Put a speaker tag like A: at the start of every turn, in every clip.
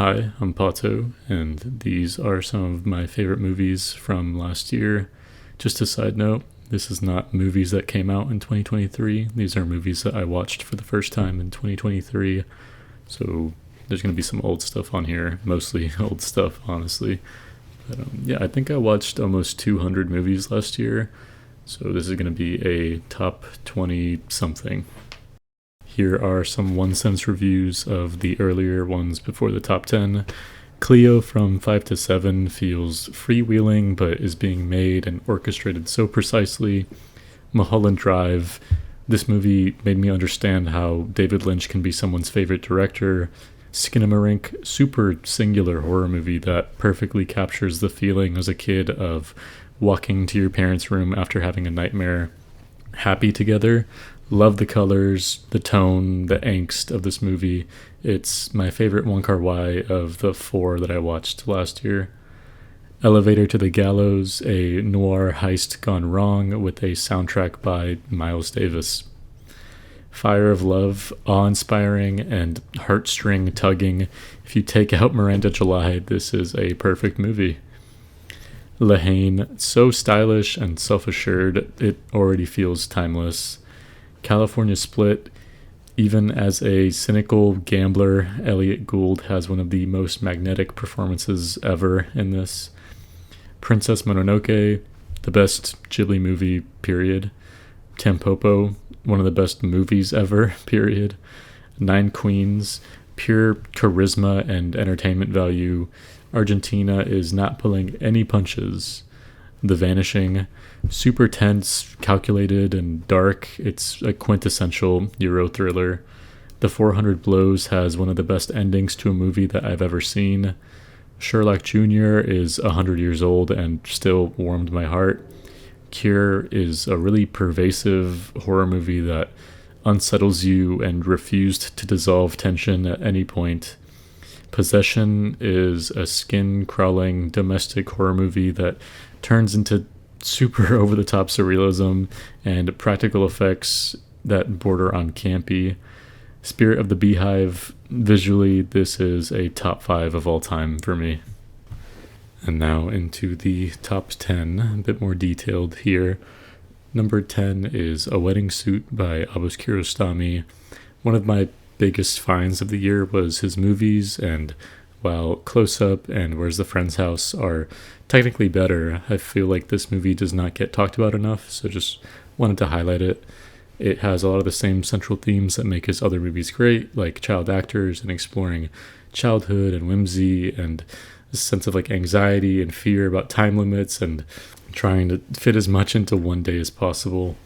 A: Hi, I'm Pato, and these are some of my favorite movies from last year. Just a side note, this is not movies that came out in 2023. These are movies that I watched for the first time in 2023. So there's going to be some old stuff on here, mostly old stuff, honestly. But yeah, I think I watched almost 200 movies last year. So this is going to be a top 20 something. Here are some one sentence reviews of the earlier ones before the top 10. Cleo from 5 to 7 feels freewheeling but is being made and orchestrated so precisely. Mulholland Drive. This movie made me understand how David Lynch can be someone's favorite director. Skinamarink, super singular horror movie that perfectly captures the feeling as a kid of walking to your parents' room after having a nightmare. Happy Together. Love the colors, the tone, the angst of this movie. It's my favorite Wong Kar-wai of the 4 that I watched last year. Elevator to the Gallows, a noir heist gone wrong with a soundtrack by Miles Davis. Fire of Love, awe-inspiring and heartstring tugging. If you take out Miranda July, this is a perfect movie. La Haine, so stylish and self-assured, it already feels timeless. California Split, even as a cynical gambler, Elliot Gould has one of the most magnetic performances ever in this. Princess Mononoke, the best Ghibli movie, period. Tampopo, one of the best movies ever, period. Nine Queens, pure charisma and entertainment value. Argentina is not pulling any punches. The Vanishing, super tense, calculated, and dark. It's a quintessential Euro thriller. The 400 Blows has one of the best endings to a movie that I've ever seen. Sherlock Jr. is 100 years old and still warmed my heart. Cure is a really pervasive horror movie that unsettles you and refused to dissolve tension at any point. Possession is a skin-crawling domestic horror movie that turns into super over-the-top surrealism and practical effects that border on campy. Spirit of the Beehive, visually, this is a top 5 of all time for me. And now into the top 10, a bit more detailed here. Number 10 is A Wedding Suit by Abbas Kiarostami. One of my biggest finds of the year was his movies, and while Close Up and Where's the Friend's House are technically better, I feel like this movie does not get talked about enough, so just wanted to highlight it. It has a lot of the same central themes that make his other movies great, like child actors and exploring childhood and whimsy and this sense of like anxiety and fear about time limits and trying to fit as much into one day as possible.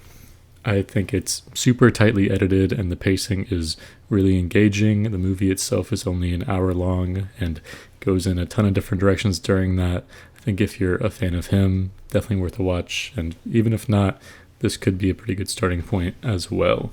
A: I think it's super tightly edited and the pacing is really engaging. The movie itself is only an hour long and goes in a ton of different directions during that. I think if you're a fan of him, definitely worth a watch. And even if not, this could be a pretty good starting point as well.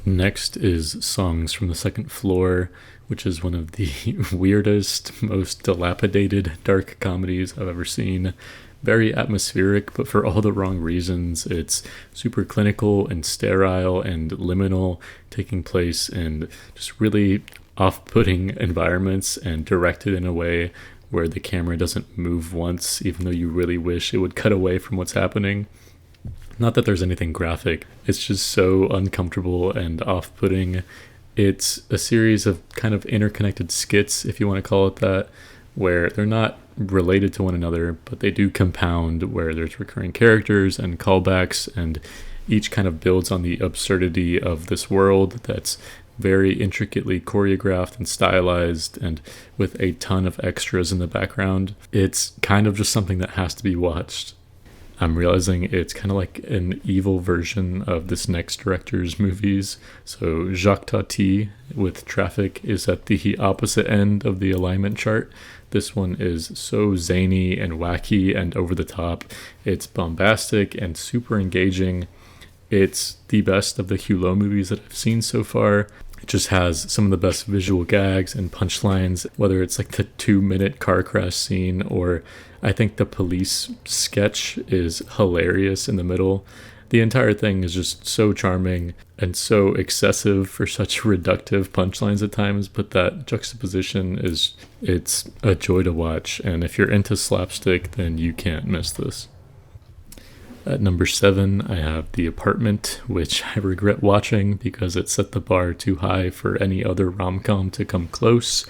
A: Next is Songs from the Second Floor, which is one of the weirdest, most dilapidated dark comedies I've ever seen. Very atmospheric, but for all the wrong reasons. It's super clinical and sterile and liminal, taking place in just really off-putting environments and directed in a way where the camera doesn't move once, even though you really wish it would cut away from what's happening. Not that there's anything graphic, it's just so uncomfortable and off-putting. It's a series of kind of interconnected skits, if you want to call it that, where they're not related to one another, but they do compound, where there's recurring characters and callbacks, and each kind of builds on the absurdity of this world that's very intricately choreographed and stylized and with a ton of extras in the background. It's kind of just something that has to be watched. I'm realizing it's kind of like an evil version of this next director's movies. So Jacques Tati with Traffic is at the opposite end of the alignment chart. This one is so zany and wacky and over the top. It's bombastic and super engaging. It's the best of the Hulot movies that I've seen so far. It just has some of the best visual gags and punchlines, whether it's like the 2-minute car crash scene or I think the police sketch is hilarious in the middle. The entire thing is just so charming and so excessive for such reductive punchlines at times, but that juxtaposition it's a joy to watch. And if you're into slapstick, then you can't miss this. At number 7, I have The Apartment, which I regret watching because it set the bar too high for any other rom-com to come close.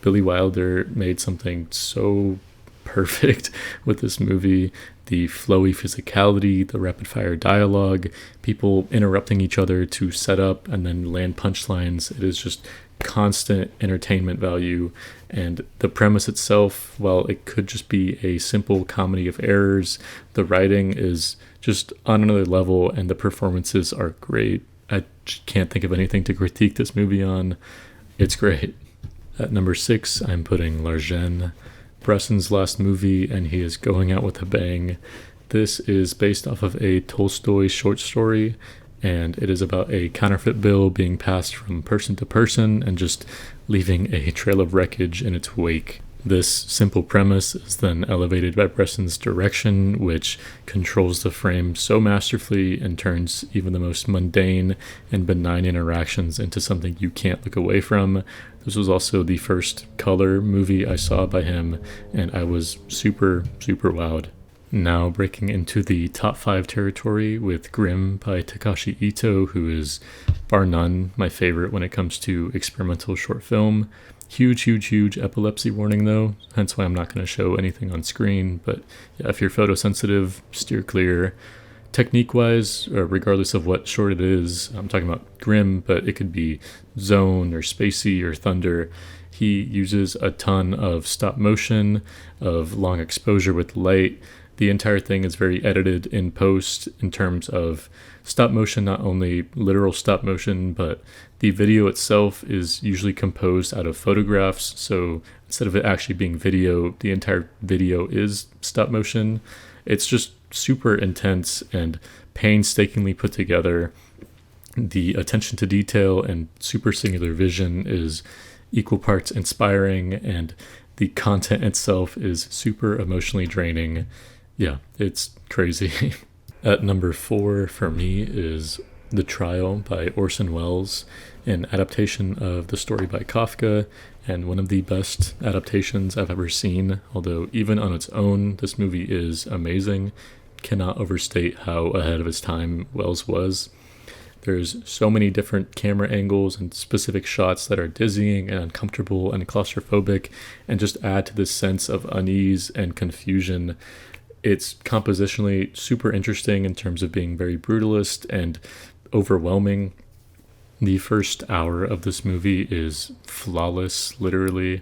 A: Billy Wilder made something so perfect with this movie. The flowy physicality, the rapid-fire dialogue, people interrupting each other to set up and then land punchlines. It is just constant entertainment value. And the premise itself, while it could just be a simple comedy of errors, the writing is just on another level and the performances are great. I just can't think of anything to critique this movie on. It's great. At number 6, I'm putting L'Argent, Bresson's last movie, and he is going out with a bang. This is based off of a Tolstoy short story, and it is about a counterfeit bill being passed from person to person and just leaving a trail of wreckage in its wake. This simple premise is then elevated by Bresson's direction, which controls the frame so masterfully and turns even the most mundane and benign interactions into something you can't look away from. This was also the first color movie I saw by him, and I was super, super wowed. Now breaking into the top 5 territory with Grimm by Takashi Ito, who is bar none my favorite when it comes to experimental short film. Huge epilepsy warning though, hence why I'm not going to show anything on screen, but yeah, if you're photosensitive, steer clear. Technique-wise, regardless of what short it is, I'm talking about Grimm, but it could be Zone or Spacey or Thunder. He uses a ton of stop motion, of long exposure with light. The entire thing is very edited in post in terms of stop motion, not only literal stop motion, but the video itself is usually composed out of photographs. So instead of it actually being video, the entire video is stop motion. It's just super intense and painstakingly put together. The attention to detail and super singular vision is equal parts inspiring, and the content itself is super emotionally draining. Yeah, it's crazy. At number 4 for me is The Trial by Orson Welles, an adaptation of the story by Kafka, and one of the best adaptations I've ever seen, although even on its own, this movie is amazing. Cannot overstate how ahead of its time Welles was. There's so many different camera angles and specific shots that are dizzying and uncomfortable and claustrophobic and just add to this sense of unease and confusion. It's compositionally super interesting in terms of being very brutalist and overwhelming. The first hour of this movie is flawless, literally,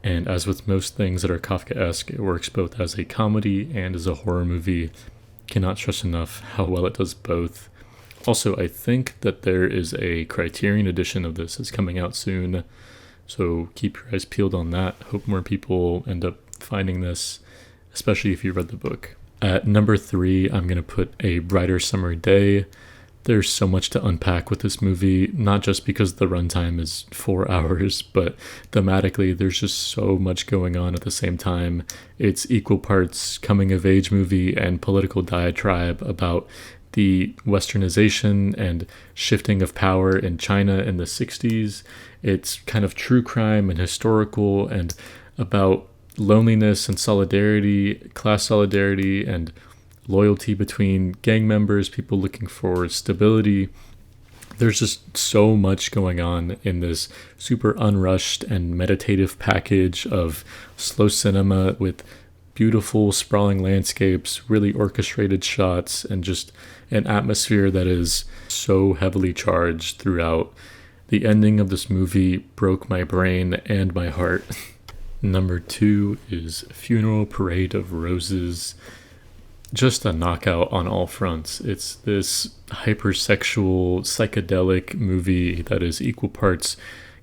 A: and as with most things that are Kafkaesque, it works both as a comedy and as a horror movie. Cannot stress enough how well it does both. Also, I think that there is a Criterion edition of this that's coming out soon, so keep your eyes peeled on that. Hope more people end up finding this, especially if you read the book. At number 3, I'm going to put A Brighter Summer Day. There's so much to unpack with this movie, not just because the runtime is 4 hours, but thematically there's just so much going on at the same time. It's equal parts coming-of-age movie and political diatribe about the westernization and shifting of power in China in the 60s. It's kind of true crime and historical and about loneliness and solidarity, class solidarity and loyalty between gang members, people looking for stability. There's just so much going on in this super unrushed and meditative package of slow cinema with beautiful sprawling landscapes, really orchestrated shots, and just an atmosphere that is so heavily charged throughout. The ending of this movie broke my brain and my heart. Number 2 is Funeral Parade of Roses. Just a knockout on all fronts. It's this hypersexual, psychedelic movie that is equal parts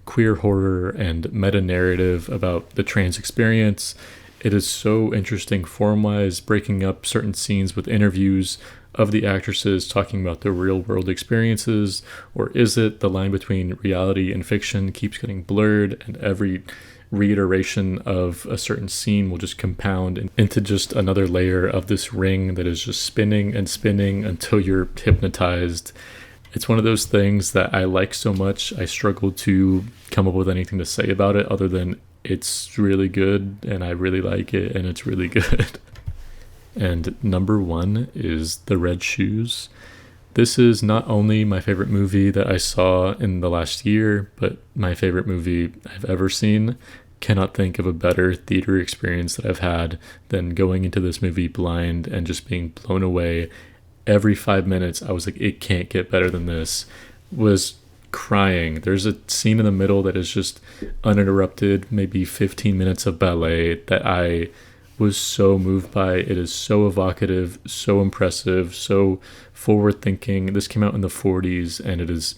A: queer horror and meta-narrative about the trans experience. It is so interesting form-wise, breaking up certain scenes with interviews of the actresses talking about their real-world experiences, or is it the line between reality and fiction keeps getting blurred, and every reiteration of a certain scene will just compound into just another layer of this ring that is just spinning and spinning until you're hypnotized. It's one of those things that I like so much, I struggle to come up with anything to say about it other than it's really good and I really like it and it's really good. And number 1 is The Red Shoes. This is not only my favorite movie that I saw in the last year, but my favorite movie I've ever seen. Cannot think of a better theater experience that I've had than going into this movie blind and just being blown away. Every 5 minutes, I was like, it can't get better than this. Was crying. There's a scene in the middle that is just uninterrupted, maybe 15 minutes of ballet that I was so moved by. It is so evocative, so impressive, so forward thinking. This came out in the 40s and it is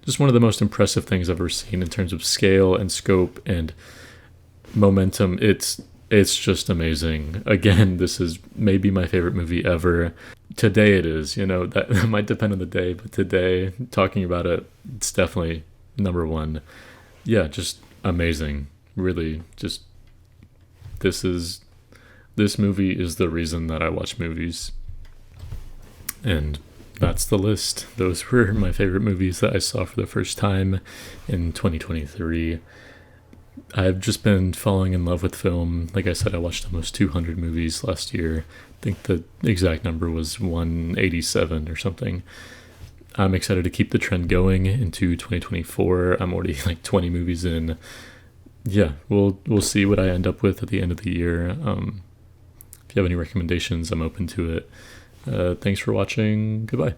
A: just one of the most impressive things I've ever seen in terms of scale and scope and momentum. It's just amazing. Again, this is maybe my favorite movie ever. Today it is, that might depend on the day, but today, talking about it, it's definitely number 1. Yeah, just amazing. Really, just this movie is the reason that I watch movies. And that's the list. Those were my favorite movies that I saw for the first time in 2023. I've just been falling in love with film. Like I said, I watched almost 200 movies last year. I think the exact number was 187 or something. I'm excited to keep the trend going into 2024. I'm already like 20 movies in. Yeah, we'll see what I end up with at the end of the year. If you have any recommendations, I'm open to it. Thanks for watching. Goodbye.